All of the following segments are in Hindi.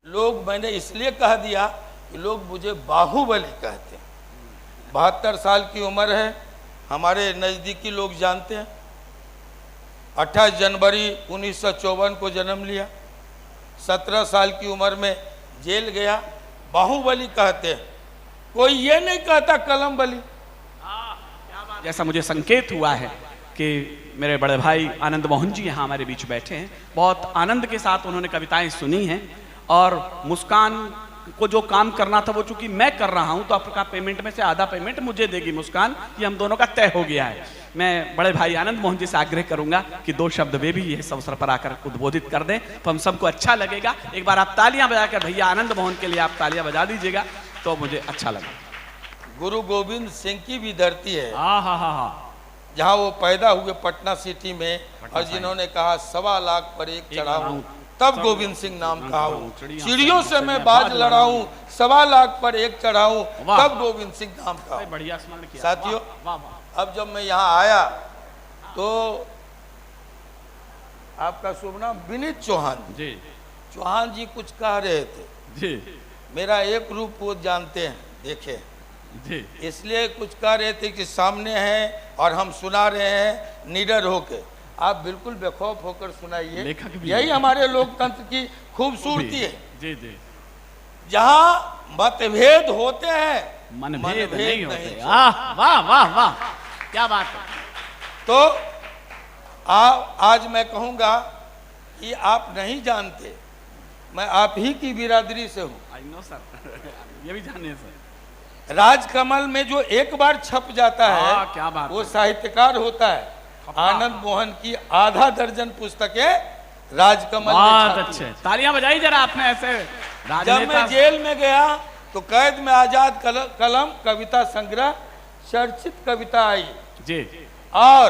लोग, मैंने इसलिए कह दिया कि लोग मुझे बाहुबली कहते हैं। 72 साल की उम्र है, हमारे नज़दीकी लोग जानते हैं। 28 जनवरी 1954 को जन्म लिया, 17 साल की उम्र में जेल गया, बाहुबली कहते हैं। कोई ये नहीं कहता कलम बली। जैसा मुझे संकेत हुआ है कि मेरे बड़े भाई आनंद मोहन जी यहाँ हमारे बीच बैठे हैं, बहुत आनंद के साथ उन्होंने कविताएं सुनी हैं, और मुस्कान को जो काम करना था वो चूंकि मैं कर रहा हूं तो आपका पेमेंट में से आधा पेमेंट मुझे देगी मुस्कान, ये हम दोनों का तय हो गया है। मैं बड़े भाई आनंद मोहन जी से आग्रह करूंगा कि 2 शब्द वे भी इस अवसर पर आकर उद्बोधित कर दें तो हम सबको अच्छा लगेगा। एक बार आप तालियां बजाकर भैया आनंद मोहन के लिए आप तालियां बजा दीजिएगा तो मुझे अच्छा लगा। गुरु गोविंद सिंह की भी धरती है, हाँ, जहाँ वो पैदा हुए पटना सिटी में, और जिन्होंने कहा 1.25 लाख पर एक चढ़ाऊं तब गोविंद सिंह नाम कहाऊं, चिड़ियों से मैं बाज लड़ाऊं 1.25 लाख पर एक चढ़ाऊं तब गोविंद सिंह नाम कहाऊं। बढ़िया स्मरण किया साथियों, अब जब मैं यहाँ आया तो आपका शुभ नाम विनीत चौहान जी, चौहान जी कुछ कह रहे थे जी, मेरा एक रूप वो जानते हैं, देखे जी, इसलिए कुछ कह रहे थे कि सामने हैं और हम सुना रहे हैं निडर होके। आप बिल्कुल बेखौफ होकर सुनाइए, यही हमारे लोकतंत्र की खूबसूरती है। जी जी, जहाँ मतभेद होते हैं मनभेद नहीं होते। वाह वाह वाह वाह, क्या बात है। तो आज मैं कहूँगा कि आप नहीं जानते, मैं आप ही की बिरादरी से हूँ। आई नो सर, ये भी जानिए सर। राजकमल में जो एक बार छप जाता है क्या बात वो साहित्यकार होता है। आनंद मोहन की आधा दर्जन पुस्तकें राजकमल में छपी। अच्छे, तालियां बजाई जरा आपने ऐसे। जब मैं जेल में गया तो कैद में आजाद कलम कविता संग्रह चर्चित कविता आई जी, और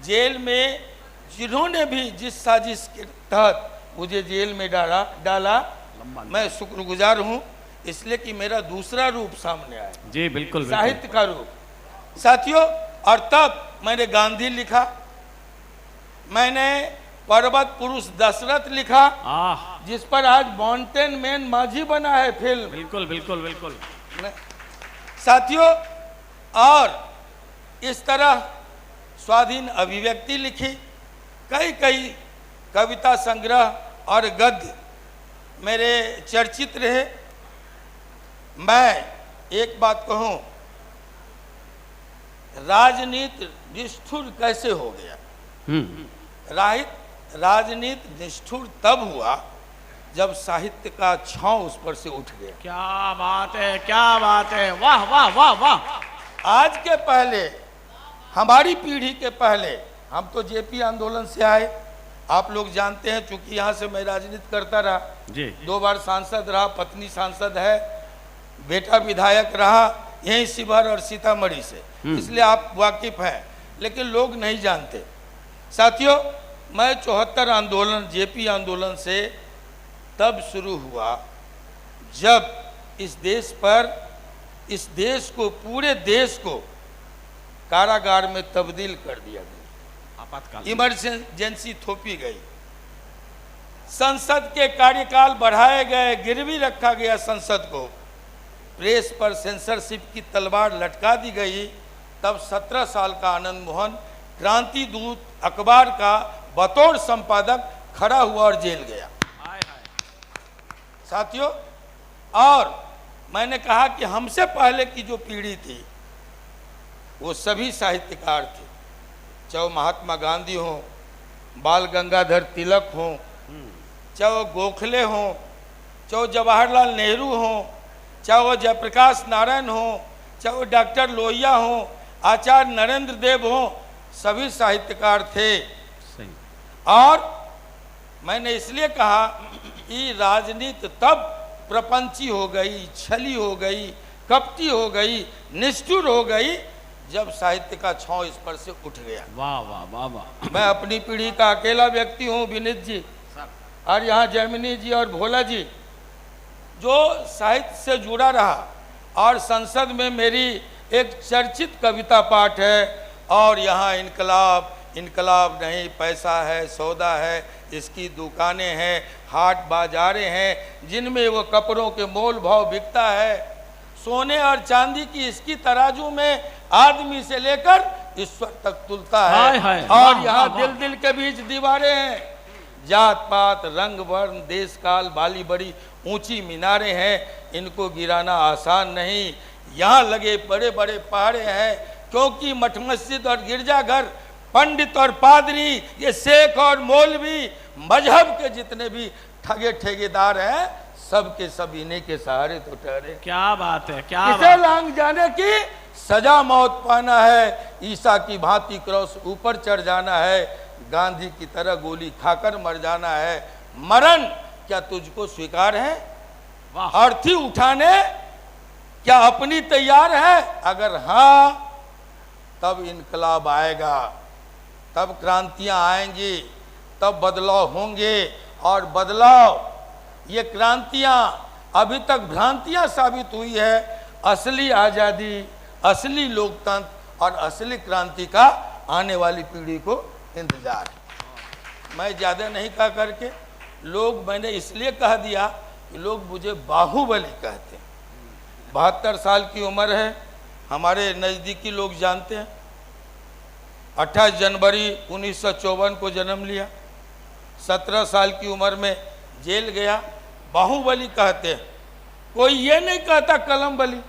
जेल में जिन्होंने भी जिस साजिश के तहत मुझे जेल में डाला मैं शुक्रगुजार हूँ, इसलिए कि मेरा दूसरा रूप सामने आया। जी बिल्कुल, साहित्य का रूप। साथियों, और तब मैंने गांधी लिखा, मैंने पर्वत पुरुष दशरथ लिखा, जिस पर आज माउंटेन मैन माझी बना है फिल्म। बिल्कुल बिल्कुल बिल्कुल। साथियों, और इस तरह स्वाधीन अभिव्यक्ति लिखी, कई कविता संग्रह और गद्य मेरे चर्चित रहे। मैं एक बात कहूं, राजनीति निष्ठुर कैसे हो गया? राजनीति निष्ठुर तब हुआ जब साहित्य का छांव उस पर से उठ गया। क्या बात है, क्या बात है, वाह वाह वाह वाह। आज के पहले, हमारी पीढ़ी के पहले, हम तो जेपी आंदोलन से आए, आप लोग जानते हैं, चूंकि यहाँ से मैं राजनीति करता रहा जी, 2 बार सांसद रहा, पत्नी सांसद है, बेटा विधायक रहा यहीं शिवहर और सीतामढ़ी से, इसलिए आप वाकिफ हैं, लेकिन लोग नहीं जानते। साथियों, मैं 74 आंदोलन, जेपी आंदोलन से तब शुरू हुआ जब इस देश पर, इस देश को, पूरे देश को कारागार में तब्दील कर दिया गया, आपातकाल इमरजेंसी थोपी गई, संसद के कार्यकाल बढ़ाए गए, गिरवी रखा गया संसद को, प्रेस पर सेंसरशिप की तलवार लटका दी गई। तब 17 साल का आनंद मोहन क्रांति दूत अखबार का बतौर संपादक खड़ा हुआ और जेल गया। साथियों, और मैंने कहा कि हमसे पहले की जो पीढ़ी थी वो सभी साहित्यकार थे, चाहे महात्मा गांधी हों, बाल गंगाधर तिलक हों, चाहे गोखले हों, चाहे जवाहरलाल नेहरू हों, चाहे वो जयप्रकाश नारायण हो, चाहे वो डॉक्टर लोहिया हो, आचार्य नरेंद्र देव हो, सभी साहित्यकार थे। सही। और मैंने इसलिए कहा कि राजनीति तब प्रपंची हो गई, छली हो गई, कपटी हो गई, निष्ठुर हो गई, जब साहित्य का छांव इस पर से उठ गया। वाह वाह वाह वाह। मैं अपनी पीढ़ी का अकेला व्यक्ति हूँ, विनीत जी, और यहाँ जैमिनी जी और भोला जी, जो साहित्य से जुड़ा रहा, और संसद में मेरी एक चर्चित कविता पाठ है, और यहाँ इनकलाब, इनकलाब नहीं पैसा है, सौदा है, इसकी दुकानें हैं, हाट बाजारें हैं जिनमें वो कपड़ों के मोल भाव बिकता है। सोने और चांदी की इसकी तराजू में आदमी से लेकर ईश्वर तक तुलता हाय है। हाय, और वाह, यहाँ वाह, दिल दिल के बीच दीवारें हैं। जात पात रंग वर्ण देश काल बाली बड़ी ऊंची मीनारें हैं, इनको गिराना आसान नहीं। यहाँ लगे बड़े बड़े पहाड़े हैं, क्योंकि मठ मस्जिद और गिरजाघर, पंडित और पादरी, ये शेख और मौलवी, मजहब के जितने भी ठगे ठेकेदार हैं, सब के सब इन्हीं के सहारे तो ठहरे। क्या बात है, क्या इसे बात। लांग जाने की सजा मौत पाना है, ईसा की भांति क्रॉस ऊपर चढ़ जाना है, गांधी की तरह गोली खाकर मर जाना है। मरण क्या तुझको स्वीकार है? वाह। अर्थी उठाने क्या अपनी तैयार है? अगर हाँ, तब इनकलाब आएगा, तब क्रांतियां आएंगी, तब बदलाव होंगे। और बदलाव, ये क्रांतियां अभी तक भ्रांतियां साबित हुई है। असली आज़ादी, असली लोकतंत्र और असली क्रांति का आने वाली पीढ़ी को इंतजार है। मैं ज़्यादा नहीं कह करके, लोग, मैंने इसलिए कह दिया कि लोग मुझे बाहुबली कहते हैं। 72 साल की उम्र है, हमारे नज़दीकी लोग जानते हैं। 28 जनवरी 1954 को जन्म लिया, 17 साल की उम्र में जेल गया, बाहुबली कहते हैं। कोई ये नहीं कहता कलम बली।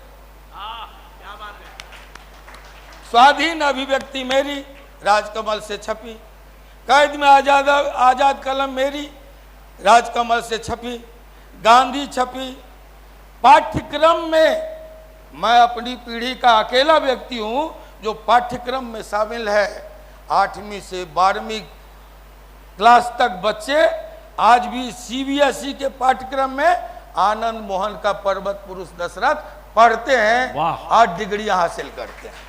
स्वाधीन अभिव्यक्ति मेरी राजकमल से छपी, कैद में आजाद कलम मेरी राजकमल से छपी, गांधी छपी। पाठ्यक्रम में मैं अपनी पीढ़ी का अकेला व्यक्ति हूं जो पाठ्यक्रम में शामिल है। 8वीं से 12वीं क्लास तक बच्चे आज भी सीबीएसई के पाठ्यक्रम में आनंद मोहन का पर्वत पुरुष दशरथ पढ़ते हैं और डिग्रियां हासिल करते हैं।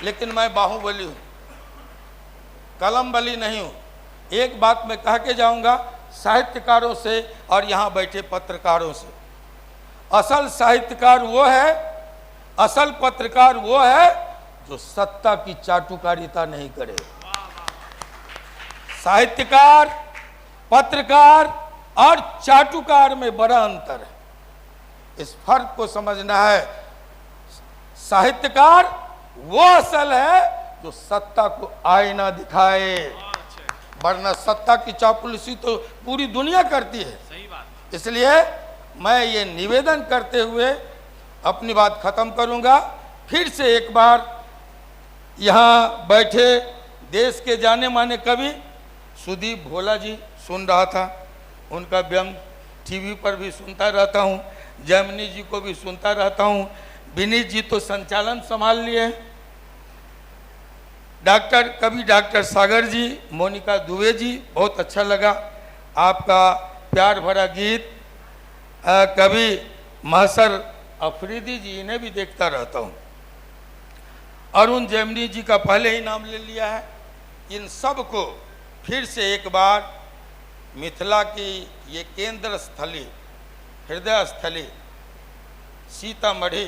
लेकिन मैं बाहुबली हूं, कलम बली नहीं हूं। एक बात मैं कह के जाऊंगा साहित्यकारों से और यहाँ बैठे पत्रकारों से, असल साहित्यकार वो है, असल पत्रकार वो है जो सत्ता की चाटुकारिता नहीं करे। साहित्यकार, पत्रकार और चाटुकार में बड़ा अंतर है। इस फर्क को समझना है। साहित्यकार वो असल है जो सत्ता को आईना दिखाए, वरना सत्ता की चापलूसी तो पूरी दुनिया करती है। सही बात। इसलिए मैं ये निवेदन करते हुए अपनी बात खत्म करूंगा। फिर से एक बार यहाँ बैठे देश के जाने माने कवि सुदीप भोला जी सुन रहा था, उनका व्यंग टीवी पर भी सुनता रहता हूँ, जैमिनी जी को भी सुनता रहता हूँ, विनीत जी तो संचालन संभाल लिए, डॉक्टर सागर जी, मोनिका दुबे जी, बहुत अच्छा लगा आपका प्यार भरा गीत। कवि महसर अफरीदी जी, इन्हें भी देखता रहता हूँ। अरुण जैमिनी जी का पहले ही नाम ले लिया है। इन सब को फिर से एक बार मिथिला की ये केंद्र स्थली, हृदय स्थली सीतामढ़ी